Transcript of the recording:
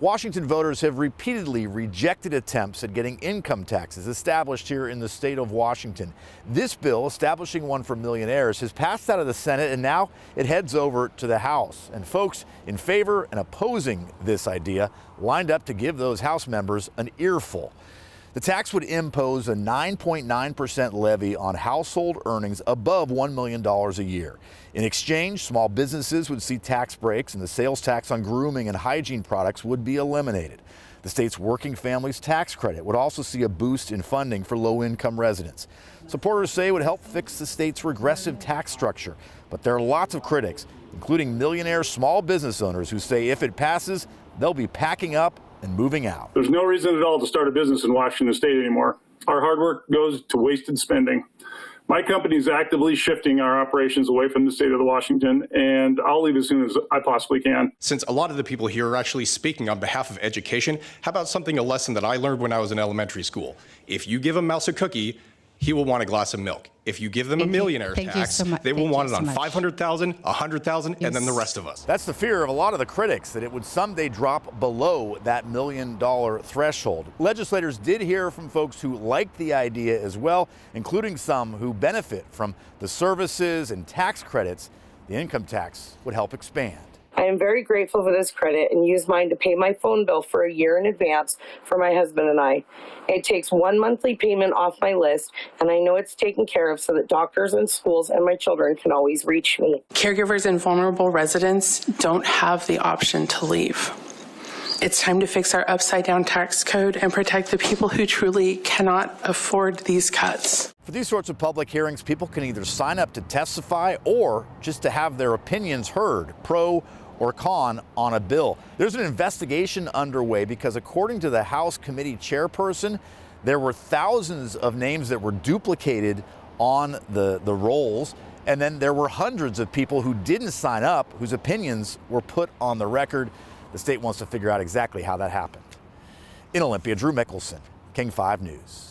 Washington voters have repeatedly rejected attempts at getting income taxes established here in the state of Washington. This bill, establishing one for millionaires, has passed out of the Senate and now it heads over to the House. And folks in favor and opposing this idea lined up to give those House members an earful. The tax would impose a 9.9% levy on household earnings above $1 million a year. In exchange, small businesses would see tax breaks and the sales tax on grooming and hygiene products would be eliminated. The state's Working Families Tax Credit would also see a boost in funding for low-income residents. Supporters say it would help fix the state's regressive tax structure. But there are lots of critics, including millionaire small business owners, who say if it passes, they'll be packing up and moving out. There's no reason at all to start a business in Washington state anymore. Our hard work goes to wasted spending. My company is actively shifting our operations away from the state of Washington, and I'll leave as soon as I possibly can. Since a lot of the people here are actually speaking on behalf of education, how about a lesson that I learned when I was in elementary school? If you give a mouse a cookie, he will want a glass of milk. If you give them a millionaire tax, they will want it on 500,000, 100,000, and then the rest of us. That's the fear of a lot of the critics, that it would someday drop below that $1 million threshold. Legislators did hear from folks who liked the idea as well, including some who benefit from the services and tax credits the income tax would help expand. I am very grateful for this credit and use mine to pay my phone bill for a year in advance for my husband and I. It takes one monthly payment off my list, and I know it's taken care of so that doctors and schools and my children can always reach me. Caregivers and vulnerable residents don't have the option to leave. It's time to fix our upside-down tax code and protect the people who truly cannot afford these cuts. For these sorts of public hearings, people can either sign up to testify or just to have their opinions heard, pro or con, on a bill. There's an investigation underway because, according to the House committee chairperson, there were thousands of names that were duplicated on the rolls, and then there were hundreds of people who didn't sign up, whose opinions were put on the record. The state wants to figure out exactly how that happened. In Olympia, Drew Mickelson, King 5 News.